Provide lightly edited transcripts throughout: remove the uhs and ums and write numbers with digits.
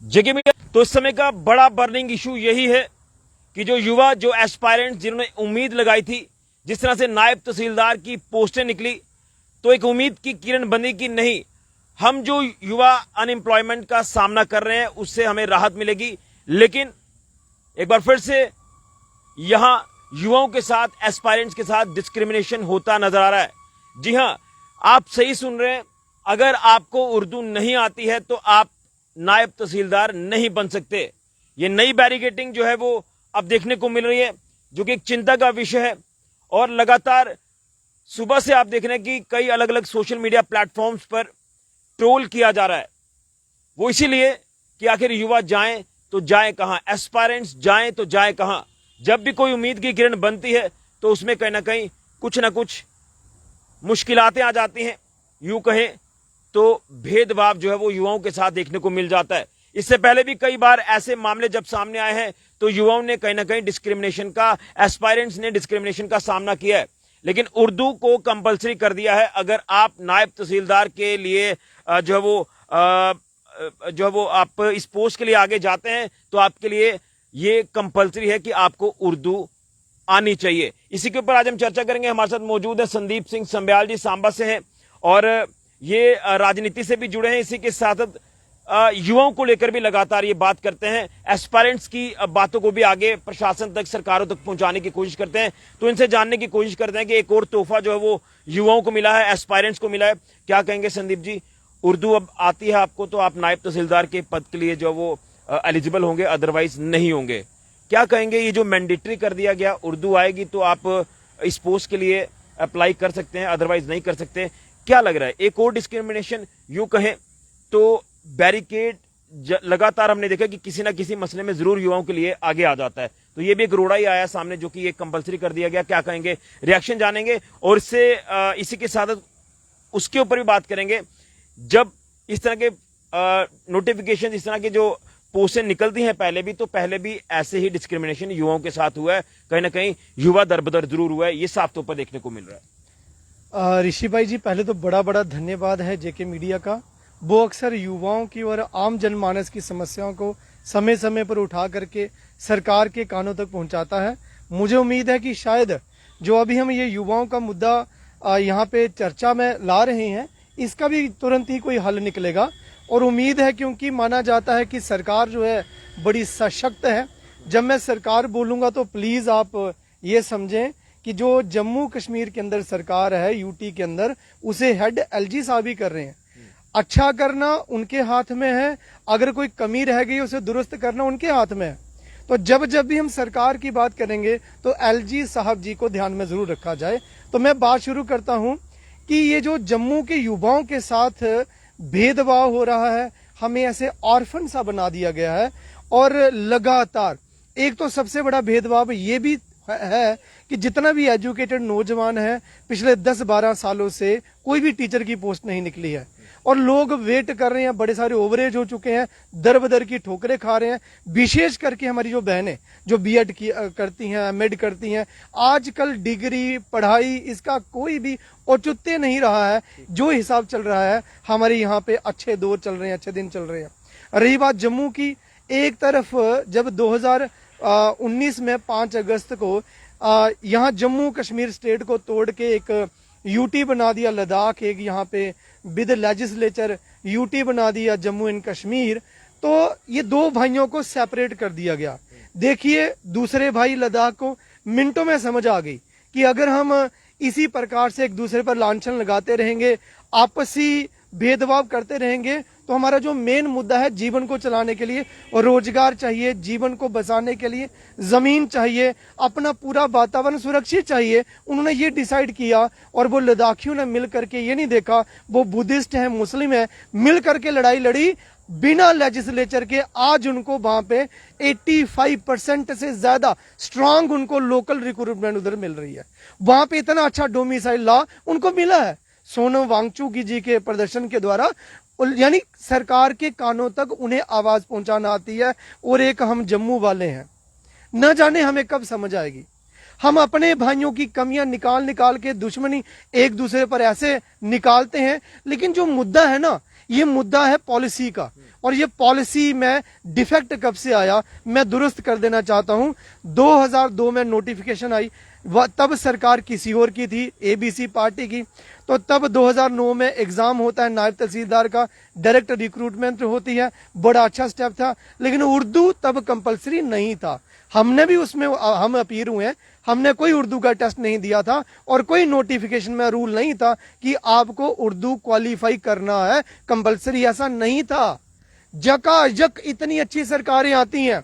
जेके media. तो इस समय का बड़ा बर्निंग इशू यही है कि जो युवा, जो एस्पायरेंट्स जिन्होंने उम्मीद लगाई थी, जिस तरह से नायब तहसीलदार की पोस्टें निकली, तो एक उम्मीद की किरण बनी कि नहीं, हम जो युवा अनएम्प्लॉयमेंट का सामना कर रहे हैं उससे हमें राहत मिलेगी। लेकिन एक बार फिर से यहां युवाओं के साथ, एस्पायरेंट्स के साथ डिस्क्रिमिनेशन होता नजर आ रहा है। जी हां, आप सही सुन रहे हैं। अगर आपको उर्दू नहीं आती है तो आप नायब तहसीलदार नहीं बन सकते। ये नई बैरिकेडिंग जो है वो अब देखने को मिल रही है, जो कि एक चिंता का विषय है। और लगातार सुबह से आप देख रहे हैं कि कई अलग अलग सोशल मीडिया प्लेटफॉर्म्स पर ट्रोल किया जा रहा है। वो इसीलिए कि आखिर युवा जाएं तो जाएं कहां, एस्पायरेंट्स जाएं तो जाएं कहां। जब भी कोई उम्मीद की किरण बनती है तो उसमें कहीं ना कुछ मुश्किलातें आ जाती हैं। यूं कहें तो भेदभाव जो है वो युवाओं के साथ देखने को मिल जाता है। इससे पहले भी कई बार ऐसे मामले जब सामने आए हैं तो युवाओं ने कहीं ना कहीं डिस्क्रिमिनेशन का, एस्पायरेंट्स ने डिस्क्रिमिनेशन का सामना किया है। लेकिन उर्दू को कंपलसरी कर दिया है। अगर आप नायब तहसीलदार के लिए जो है वो आप इस पोस्ट के लिए आगे जाते हैं तो आपके लिए ये कंपलसरी है कि आपको उर्दू आनी चाहिए। इसी के ऊपर आज हम चर्चा करेंगे। हमारे साथ मौजूद है संदीप सिंह संब्याल जी, सांबा से हैं और ये राजनीति से भी जुड़े हैं। इसी के साथ युवाओं को लेकर भी लगातार ये बात करते हैं। एस्पायरेंट्स की बातों को भी आगे प्रशासन तक, सरकारों तक पहुंचाने की कोशिश करते हैं। तो इनसे जानने की कोशिश करते हैं कि एक और तोहफा जो है वो युवाओं को मिला है, एस्पायरेंट्स को मिला है। क्या कहेंगे संदीप जी? उर्दू अब आती है आपको तो आप नायब तहसीलदार के पद के लिए जो वो एलिजिबल होंगे, अदरवाइज नहीं होंगे। क्या कहेंगे? ये जो मैंडेटरी कर दिया गया, उर्दू आएगी तो आप इस पोस्ट के लिए अप्लाई कर सकते हैं, अदरवाइज नहीं कर सकते। क्या लग रहा है? एक और डिस्क्रिमिनेशन, यूं कहें तो बैरिकेड लगातार हमने देखा कि किसी ना किसी मसले में जरूर युवाओं के लिए आगे आ जाता है। तो ये भी एक रोड़ा ही आया सामने जो कि ये कंपलसरी कर दिया गया। क्या कहेंगे? रिएक्शन जानेंगे और इससे इसी के साथ उसके ऊपर भी बात करेंगे। जब इस तरह के नोटिफिकेशन, इस तरह के जो पोस्टें निकलती हैं, पहले भी ऐसे ही डिस्क्रिमिनेशन युवाओं के साथ हुआ है। कहीं ना कहीं युवा दरबदर जरूर हुआ है, ये साफ तौर पर देखने को मिल रहा है। ऋषि भाई जी, पहले तो बड़ा बड़ा धन्यवाद है जेके मीडिया का। वो अक्सर युवाओं की और आम जनमानस की समस्याओं को समय समय पर उठा करके सरकार के कानों तक पहुंचाता है। मुझे उम्मीद है कि शायद जो अभी हम ये युवाओं का मुद्दा यहाँ पे चर्चा में ला रहे हैं, इसका भी तुरंत ही कोई हल निकलेगा। और उम्मीद है, क्योंकि माना जाता है कि सरकार जो है बड़ी सशक्त है। जब मैं सरकार बोलूँगा तो प्लीज़ आप ये समझें कि जो जम्मू कश्मीर के अंदर सरकार है, यूटी के अंदर, उसे हेड एलजी साहब ही कर रहे हैं। अच्छा करना उनके हाथ में है, अगर कोई कमी रह गई उसे दुरुस्त करना उनके हाथ में है। तो जब भी हम सरकार की बात करेंगे तो एलजी साहब जी को ध्यान में जरूर रखा जाए। तो मैं बात शुरू करता हूं कि ये जो जम्मू के युवाओं के साथ भेदभाव हो रहा है, हमें ऐसे ऑर्फन सा बना दिया गया है। और लगातार एक तो सबसे बड़ा भेदभाव ये भी है कि जितना भी एजुकेटेड नौजवान है, पिछले 10-12 सालों से कोई भी टीचर की पोस्ट नहीं निकली है और लोग वेट कर रहे हैं। बड़े सारे ओवरेज हो चुके हैं, दर बदर की ठोकरें खा रहे हैं। विशेष करके हमारी जो बहनें जो बीएड करती हैं, एमएड करती हैं, आजकल डिग्री पढ़ाई इसका कोई भी औचित्य नहीं रहा है। जो हिसाब चल रहा है, हमारे यहाँ पे अच्छे दौर चल रहे हैं, अच्छे दिन चल रहे हैं। रही बात जम्मू की, एक तरफ जब 2019 में 5 अगस्त को यहाँ जम्मू कश्मीर स्टेट को तोड़ के एक यूटी बना दिया लद्दाख, एक यहाँ पे विद लेजिस्लेचर यूटी बना दिया जम्मू एंड कश्मीर, तो ये दो भाइयों को सेपरेट कर दिया गया। देखिए, दूसरे भाई लद्दाख को मिनटों में समझ आ गई कि अगर हम इसी प्रकार से एक दूसरे पर लांछन लगाते रहेंगे, आपसी भेदभाव करते रहेंगे, तो हमारा जो मेन मुद्दा है, जीवन को चलाने के लिए और रोजगार चाहिए, जीवन को बचाने के लिए जमीन चाहिए, अपना पूरा वातावरण सुरक्षित चाहिए, उन्होंने ये डिसाइड किया। और वो लद्दाखियों ने मिल करके, ये नहीं देखा वो बुद्धिस्ट है, मुस्लिम है, मिल करके लड़ाई लड़ी बिना लेजिस्लेचर के। आज उनको वहां पे 85% से ज्यादा स्ट्रांग उनको लोकल रिक्रूटमेंट उधर मिल रही है। वहां पे इतना अच्छा डोमिसाइल लॉ उनको मिला है सोनम वांगचुक जी के प्रदर्शन के द्वारा। यानी सरकार के कानों तक उन्हें आवाज पहुंचाना आती है। और एक हम जम्मू वाले हैं, न जाने हमें कब समझ आएगी। हम अपने भाइयों की कमियां निकाल के दुश्मनी एक दूसरे पर ऐसे निकालते हैं, लेकिन जो मुद्दा है ना, ये मुद्दा है पॉलिसी का, और ये पॉलिसी में डिफेक्ट कब से आया मैं दुरुस्त कर देना चाहता हूं। 2002 में नोटिफिकेशन आई, तब सरकार किसी और की थी, एबीसी पार्टी की। तो तब 2009 में एग्जाम होता है नायब तहसीलदार का, डायरेक्ट रिक्रूटमेंट होती है, बड़ा अच्छा स्टेप था। लेकिन उर्दू तब कंपलसरी नहीं था, हमने भी उसमें हम अपीयर हुए हैं, हमने कोई उर्दू का टेस्ट नहीं दिया था और कोई नोटिफिकेशन में रूल नहीं था कि आपको उर्दू क्वालिफाई करना है, कंपलसरी ऐसा नहीं था। जकाजक इतनी अच्छी सरकारें आती हैं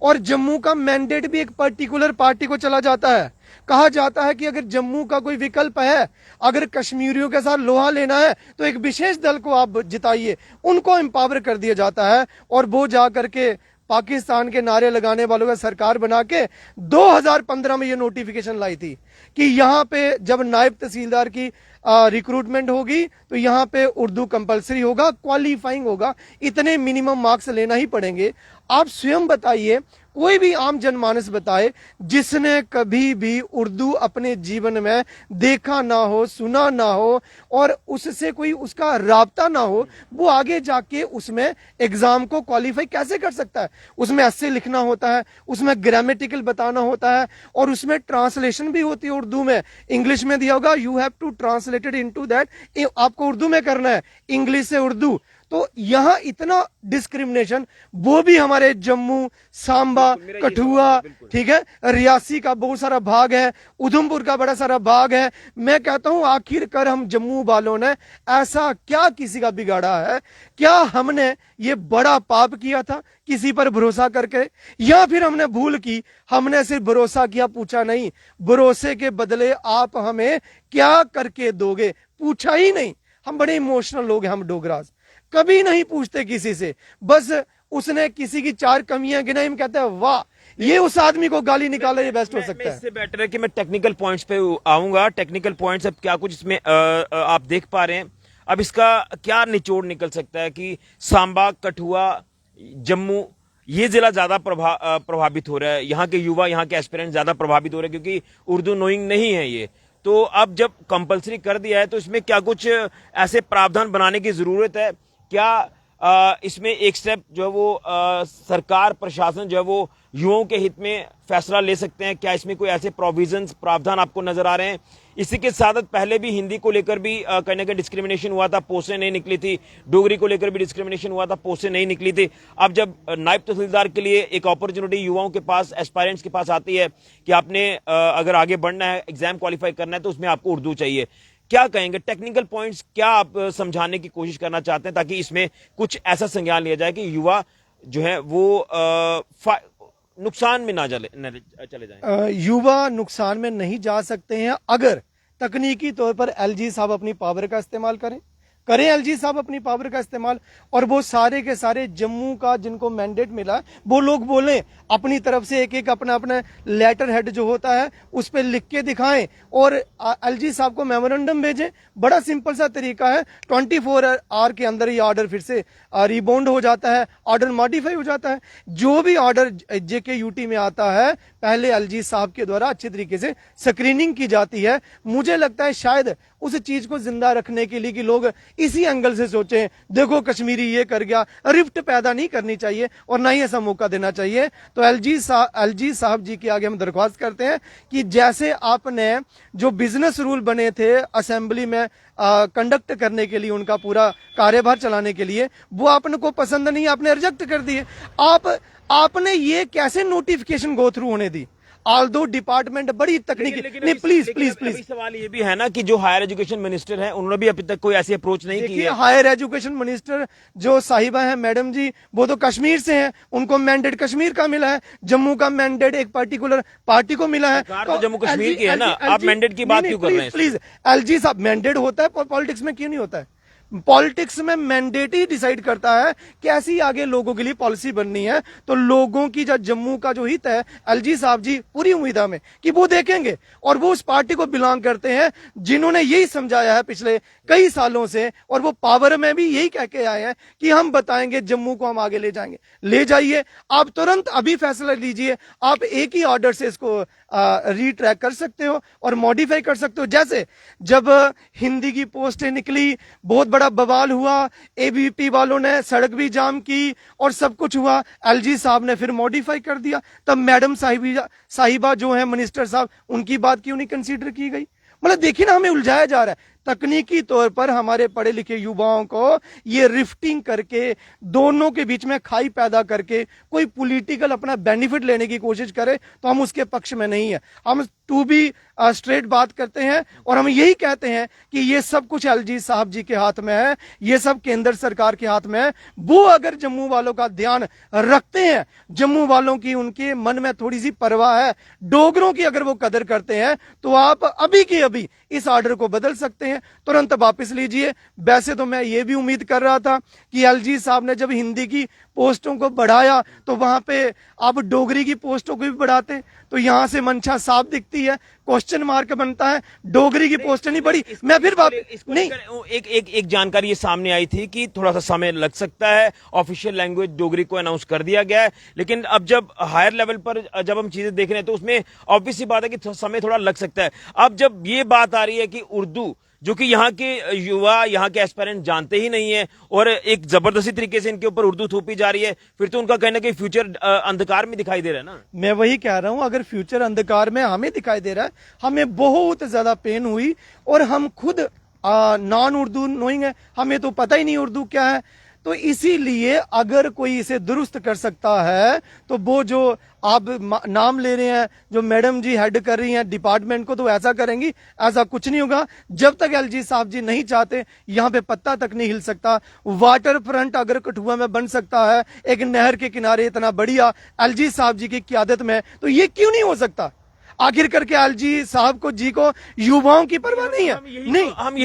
और जम्मू का मैंडेट भी एक पर्टिकुलर पार्टी को चला जाता है। कहा जाता है कि अगर जम्मू का कोई विकल्प है, अगर कश्मीरियों के साथ लोहा लेना है तो एक विशेष दल को आप जिताइए, उनको एम्पावर कर दिया जाता है। और वो जा करके पाकिस्तान के नारे लगाने वालों का सरकार बना के 2015 में ये नोटिफिकेशन लाई थी कि यहाँ पे जब नायब तहसीलदार की रिक्रूटमेंट होगी तो यहाँ पे उर्दू कंपलसरी होगा, क्वालिफाइंग होगा, इतने मिनिमम मार्क्स लेना ही पड़ेंगे। आप स्वयं बताइए, कोई भी आम जनमानस बताए जिसने कभी भी उर्दू अपने जीवन में देखा ना हो, सुना ना हो और उससे कोई उसका राबता ना हो, वो आगे जाके उसमें एग्जाम को क्वालिफाई कैसे कर सकता है? उसमें ऐसे लिखना होता है, उसमें ग्रामेटिकल बताना होता है और उसमें ट्रांसलेशन भी होती है उर्दू में। इंग्लिश में दिया होगा you have to translated into that, आपको उर्दू में करना है, इंग्लिश से उर्दू। तो यहां इतना डिस्क्रिमिनेशन, वो भी हमारे जम्मू, सांबा, कठुआ, ठीक है, रियासी का बहुत सारा भाग है, उधमपुर का बड़ा सारा भाग है। मैं कहता हूं आखिरकार हम जम्मू वालों ने ऐसा क्या किसी का बिगाड़ा है? क्या हमने ये बड़ा पाप किया था किसी पर भरोसा करके, या फिर हमने भूल की? हमने सिर्फ भरोसा किया, पूछा नहीं भरोसे के बदले आप हमें क्या करके दोगे, पूछा ही नहीं। हम बड़े इमोशनल लोग हैं, हम डोगराज कभी नहीं पूछते किसी से, बस उसने किसी की 4 कमियां गिनाई, हम कहते हैं वाह ये उस आदमी को गाली निकाला, ये बेस्ट हो सकता है। इससे बेटर है कि मैं टेक्निकल पॉइंट्स पे आऊंगा। टेक्निकल पॉइंट्स अब क्या कुछ इसमें आप देख पा रहे हैं, अब इसका क्या निचोड़ निकल सकता है कि सांबा, कठुआ, जम्मू ये जिला ज्यादा प्रभावित हो रहा है, यहाँ के युवा, यहाँ के एस्पिरेंट ज्यादा प्रभावित हो रहे हैं क्योंकि उर्दू नोइंग नहीं है ये। तो अब जब कंपलसरी कर दिया है तो इसमें क्या कुछ ऐसे प्रावधान बनाने की जरूरत है क्या? इसमें एक स्टेप जो है वो सरकार, प्रशासन जो है वो युवाओं के हित में फैसला ले सकते हैं? क्या इसमें कोई ऐसे प्रोविजंस, प्रावधान आपको नजर आ रहे हैं? इसी के साथ पहले भी हिंदी को लेकर भी कहीं ना कहीं डिस्क्रिमिनेशन हुआ था, पोस्टें नहीं निकली थी। डोगरी को लेकर भी डिस्क्रिमिनेशन हुआ था, पोस्टें नहीं निकली थी। अब जब नायब तहसीलदार के लिए एक अपॉर्चुनिटी युवाओं के पास, एस्पायरेंट्स के पास आती है कि आपने अगर आगे बढ़ना है, एग्जाम क्वालिफाई करना है तो उसमें आपको उर्दू चाहिए, क्या कहेंगे? टेक्निकल पॉइंट्स क्या आप समझाने की कोशिश करना चाहते हैं ताकि इसमें कुछ ऐसा संज्ञान लिया जाए कि युवा जो है वो नुकसान में ना चले जाएं? युवा नुकसान में नहीं जा सकते हैं अगर तकनीकी तौर पर एलजी साहब अपनी पावर का इस्तेमाल करें एलजी साहब अपनी पावर का इस्तेमाल, और वो सारे के सारे जम्मू का जिनको मैंडेट मिला वो लोग बोलें अपनी तरफ से, एक एक अपना अपना लेटर हेड जो होता है उस पर लिख के दिखाएं और एलजी साहब को मेमोरेंडम भेजें। बड़ा सिंपल सा तरीका है, 24 आवर के अंदर ये ऑर्डर फिर से रिबाउंड हो जाता है, ऑर्डर मॉडिफाई हो जाता है। जो भी ऑर्डर जेके यूटी में आता है पहले एलजी साहब के द्वारा अच्छे तरीके से स्क्रीनिंग की जाती है। मुझे लगता है शायद उस चीज को जिंदा रखने के लिए कि लोग इसी एंगल से सोचें, देखो कश्मीरी ये कर गया, रिफ्ट पैदा नहीं करनी चाहिए और ना ही ऐसा मौका देना चाहिए। तो एलजी साहब जी के आगे हम दरख्वास्त करते हैं कि जैसे आपने जो बिजनेस रूल बने थे असेंबली में कंडक्ट करने के लिए, उनका पूरा कार्यभार चलाने के लिए, वो आपने को पसंद नहीं, आपने रिजेक्ट कर दिए। आपने ये कैसे नोटिफिकेशन गो थ्रू होने दी? ऑल्दो डिपार्टमेंट बड़ी तकनीकी, नहीं प्लीज सवाल ये भी है ना कि जो हायर एजुकेशन मिनिस्टर है उन्होंने भी अभी तक कोई ऐसी अप्रोच नहीं की है। हायर एजुकेशन मिनिस्टर जो साहिबा है मैडम जी, वो तो कश्मीर से हैं, उनको मैंडेट कश्मीर का मिला है, जम्मू का मैंडेट एक पर्टिकुलर पार्टी को मिला है। तो जम्मू कश्मीर की है ना, आप मैंडेट की बात क्यों कर रहे हैं? प्लीज एलजी साहब, मैंडेट होता है पॉलिटिक्स में, क्यों नहीं होता है? पॉलिटिक्स में मैंडेट ही डिसाइड करता है कैसी आगे लोगों के लिए पॉलिसी बननी है। तो लोगों की जो जम्मू का जो हित है, एलजी साहब जी पूरी उम्मीद है कि वो देखेंगे, और वो उस पार्टी को बिलोंग करते हैं जिन्होंने यही समझाया है पिछले कई सालों से, और वो पावर में भी यही कह के आए हैं कि हम बताएंगे जम्मू को हम आगे ले जाएंगे। ले जाइए, आप तुरंत अभी फैसला लीजिए, आप एक ही ऑर्डर से इसको रीट्रैक कर सकते हो और मॉडिफाई कर सकते हो। जैसे जब हिंदी की पोस्टें निकली, बहुत बड़ा बड़ा बवाल हुआ, एबीपी वालों ने सड़क भी जाम की और सब कुछ हुआ। एलजी साहब ने फिर मॉडिफाई कर दिया, तब मैडम साहिबा जो है मिनिस्टर साहब, उनकी बात क्यों नहीं कंसीडर की गई? मतलब देखिए ना, हमें उलझाया जा रहा है। तकनीकी तौर पर हमारे पढ़े लिखे युवाओं को ये रिफ्टिंग करके, दोनों के बीच में खाई पैदा करके कोई पॉलिटिकल अपना बेनिफिट लेने की कोशिश करे तो हम उसके पक्ष में नहीं है। हम टू बी स्ट्रेट बात करते हैं और हम यही कहते हैं कि ये सब कुछ एलजी साहब जी के हाथ में है, ये सब केंद्र सरकार के हाथ में है। वो अगर जम्मू वालों का ध्यान रखते हैं, जम्मू वालों की उनके मन में थोड़ी सी परवाह है, डोगरों की अगर वो कदर करते हैं, तो आप अभी के अभी इस ऑर्डर को बदल सकते हैं, तुरंत वापस लीजिए। वैसे तो मैं ये भी उम्मीद कर रहा था कि एलजी साहब ने जब हिंदी की पोस्टों को बढ़ाया तो वहां पे आप डोगरी की पोस्टों को भी बढ़ाते, तो यहां से मंशा साफ दिखती है, क्वेश्चन मार्क बनता है, डोगरी की पोस्ट नहीं बढ़ी। मैं फिर नहीं, एक जानकारी ये सामने आई थी कि थोड़ा सा समय लग सकता है, ऑफिशियल लैंग्वेज डोगरी को अनाउंस कर दिया गया है, लेकिन अब जब हायर लेवल पर जब हम चीजें देख रहे हैं तो उसमें ऑब्वियस सी बात है कि समय थोड़ा लग सकता है। अब जब ये बात आ रही है कि उर्दू, जो कि यहाँ के युवा, यहाँ के एस्पायरेंट जानते ही नहीं है और एक जबरदस्ती तरीके से इनके ऊपर उर्दू थोपी जा रही है, फिर तो उनका कहना कि फ्यूचर अंधकार में दिखाई दे रहा है ना। मैं वही कह रहा हूं, अगर फ्यूचर अंधकार में हमें दिखाई दे रहा है, हमें बहुत ज्यादा पेन हुई और हम खुद नॉन उर्दू नोइंग है, हमें तो पता ही नहीं उर्दू क्या है। तो इसीलिए अगर कोई इसे दुरुस्त कर सकता है तो वो जो आप नाम ले रहे हैं, जो मैडम जी हेड कर रही हैं डिपार्टमेंट को, तो ऐसा करेंगी, ऐसा कुछ नहीं होगा। जब तक एलजी साहब जी नहीं चाहते, यहां पे पत्ता तक नहीं हिल सकता। वाटर फ्रंट अगर कठुआ में बन सकता है एक नहर के किनारे इतना बढ़िया एलजी साहब जी की क़यादत में, तो ये क्यों नहीं हो सकता? आखिर करके एलजी साहब को जी को युवाओं की परवाह नहीं है। नहीं, हम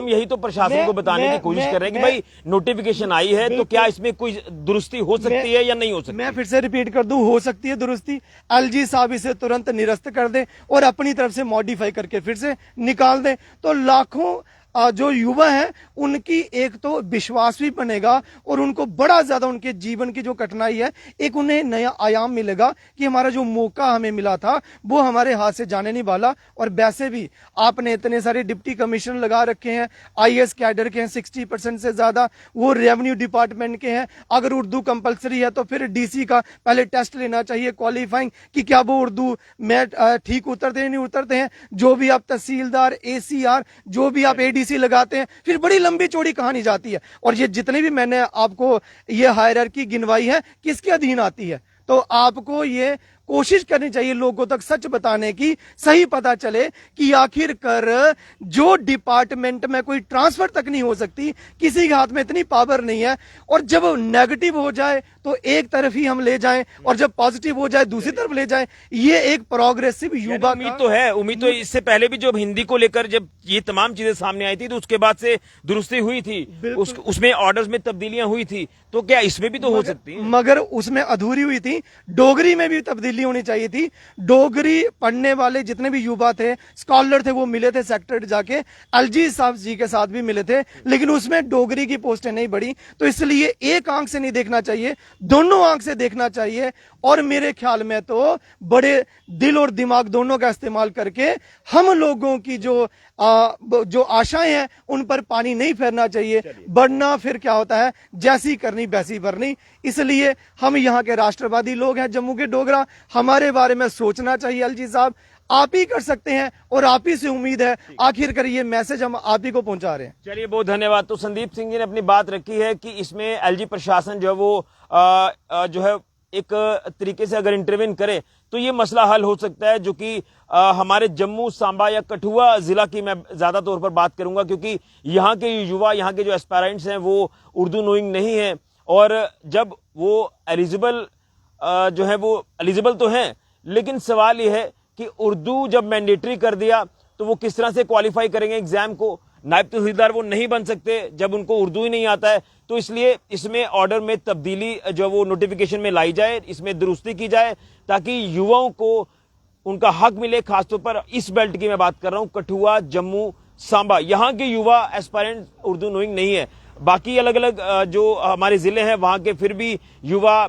यही तो प्रशासन को बताने की कोशिश कर रहे हैं कि भाई नोटिफिकेशन आई है तो क्या इसमें कोई दुरुस्ती हो सकती है या नहीं हो सकती। मैं फिर से रिपीट कर दूं, हो सकती है दुरुस्ती। एलजी साहब इसे तुरंत निरस्त कर दें और अपनी तरफ से मॉडिफाई करके फिर से निकाल दें, तो लाखों जो युवा हैं उनकी एक तो विश्वास भी बनेगा और उनको बड़ा ज्यादा उनके जीवन की जो कठिनाई है, एक उन्हें नया आयाम मिलेगा कि हमारा जो मौका हमें मिला था वो हमारे हाथ से जाने नहीं वाला। और वैसे भी आपने इतने सारे डिप्टी कमिश्नर लगा रखे हैं, आईएएस कैडर के हैं 60% से ज्यादा, वो रेवेन्यू डिपार्टमेंट के हैं। अगर उर्दू कंपलसरी है तो फिर डीसी का पहले टेस्ट लेना चाहिए क्वालिफाइंग कि क्या वो उर्दू में ठीक उतरते हैं नहीं उतरते हैं। जो भी आप तहसीलदार, एसीआर, जो भी आप एडीसी लगाते हैं, फिर बड़ी लंबी चौड़ी कहानी जाती है। और ये जितने भी मैंने आपको ये हायरार्की गिनवाई है किसके अधीन आती है, तो आपको ये कोशिश करनी चाहिए लोगों तक सच बताने की, सही पता चले कि आखिर कर जो डिपार्टमेंट में कोई ट्रांसफर तक नहीं हो सकती, किसी के हाथ में इतनी पावर नहीं है। और जब नेगेटिव हो जाए तो एक तरफ ही हम ले जाएं और जब पॉजिटिव हो जाए दूसरी तरफ ले जाएं, ये एक प्रोग्रेसिव युवा उम्मीद तो है। उम्मीद तो इससे पहले भी जब हिंदी को लेकर जब ये तमाम चीजें सामने आई थी तो उसके बाद से दुरुस्ती हुई थी, उसमें ऑर्डर्स में तब्दीलियां हुई थी, तो क्या इसमें भी तो हो सकती है? मगर उसमें अधूरी हुई थी। डोगरी में भी तब्दीली होनी चाहिए थी। डोगरी पढ़ने वाले जितने भी युवा थे, स्कॉलर थे, वो मिले थे सेक्रेटरीट जाके, एलजी साहब जी के साथ भी मिले थे, लेकिन उसमें डोगरी की पोस्टें नहीं बढ़ी। तो इसलिए एक आंख से नहीं देखना चाहिए, दोनों आंख से देखना चाहिए। और मेरे ख्याल में तो बड़े दिल और दिमाग दोनों का इस्तेमाल करके हम लोगों की जो आशाएं हैं उन पर पानी नहीं फेरना चाहिए, वरना फिर क्या होता है, जैसी करनी वैसी भरनी। इसलिए हम यहाँ के राष्ट्रवादी लोग हैं, जम्मू के डोगरा, हमारे बारे में सोचना चाहिए। एलजी साहब आप ही कर सकते हैं और आप ही से उम्मीद है। आखिरकार ये मैसेज हम आप ही को पहुंचा रहे हैं। चलिए, बहुत धन्यवाद। तो संदीप सिंह जी ने अपनी बात रखी है कि इसमें एलजी प्रशासन जो है वो जो है एक तरीके से अगर इंटरवेन करे तो ये मसला हल हो सकता है, जो कि हमारे जम्मू, सांबा या कठुआ जिला की मैं ज्यादा तौर पर बात करूंगा, क्योंकि यहाँ के युवा, यहाँ के जो एस्पायरेंट्स हैं वो उर्दू नोइंग नहीं है। और जब वो एलिजिबल जो है वो एलिजिबल तो हैं, लेकिन सवाल ये है कि उर्दू जब मैंडेटरी कर दिया तो वो किस तरह से क्वालिफाई करेंगे एग्जाम को। नायब तहसीलदार वो नहीं बन सकते जब उनको उर्दू ही नहीं आता है। तो इसलिए इसमें ऑर्डर में तब्दीली जो वो नोटिफिकेशन में लाई जाए, इसमें दुरुस्ती की जाए, ताकि युवाओं को उनका हक मिले। खासतौर पर इस बेल्ट की मैं बात कर रहा हूं, कठुआ, जम्मू, सांबा, यहाँ के युवा एस्पायरेंट उर्दू नोइंग नहीं है। बाकी अलग अलग जो हमारे जिले हैं वहां के फिर भी युवा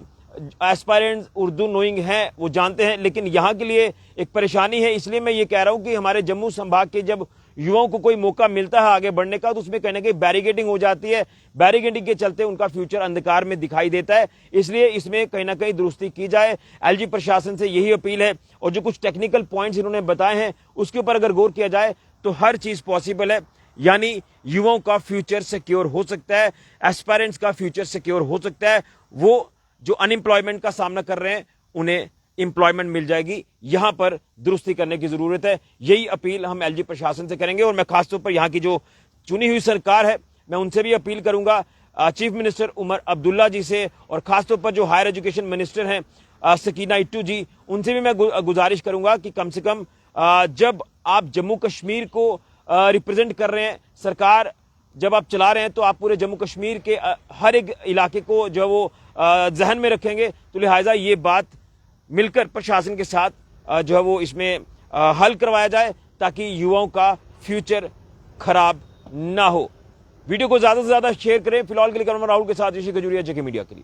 एस्पायरेंट्स उर्दू नोइंग हैं, वो जानते हैं, लेकिन यहाँ के लिए एक परेशानी है। इसलिए मैं ये कह रहा हूं कि हमारे जम्मू संभाग के जब युवाओं को कोई मौका मिलता है आगे बढ़ने का तो उसमें कहीं ना कहीं बैरिकेडिंग हो जाती है। बैरिकेडिंग के चलते उनका फ्यूचर अंधकार में दिखाई देता है। इसलिए इसमें कहीं ना कहीं दुरुस्ती की जाए। एलजी प्रशासन से यही अपील है और जो कुछ टेक्निकल पॉइंट्स इन्होंने बताए हैं उसके ऊपर अगर गौर किया जाए तो हर चीज पॉसिबल है। यानी युवाओं का फ्यूचर सिक्योर हो सकता है, एस्पायरेंट्स का फ्यूचर सिक्योर हो सकता है। वो जो अनएम्प्लॉयमेंट का सामना कर रहे हैं उन्हें एम्प्लॉयमेंट मिल जाएगी। यहां पर दुरुस्ती करने की जरूरत है। यही अपील हम एलजी प्रशासन से करेंगे और मैं खासतौर पर यहां की जो चुनी हुई सरकार है मैं उनसे भी अपील करूंगा, चीफ मिनिस्टर उमर अब्दुल्ला जी से और खासतौर पर जो हायर एजुकेशन मिनिस्टर हैं सकीना इट्टू जी, उनसे भी मैं गुजारिश करूंगा कि कम से कम जब आप जम्मू कश्मीर को रिप्रेजेंट कर रहे हैं, सरकार जब आप चला रहे हैं तो आप पूरे जम्मू कश्मीर के हर एक इलाके को जो वो जहन में रखेंगे। तो लिहाजा ये बात मिलकर प्रशासन के साथ जो है वो इसमें हल करवाया जाए ताकि युवाओं का फ्यूचर खराब ना हो। वीडियो को ज्यादा से ज्यादा शेयर करें। फिलहाल के लिए राहुल के साथ ऋषि खजूरिया, जेके मीडिया के लिए।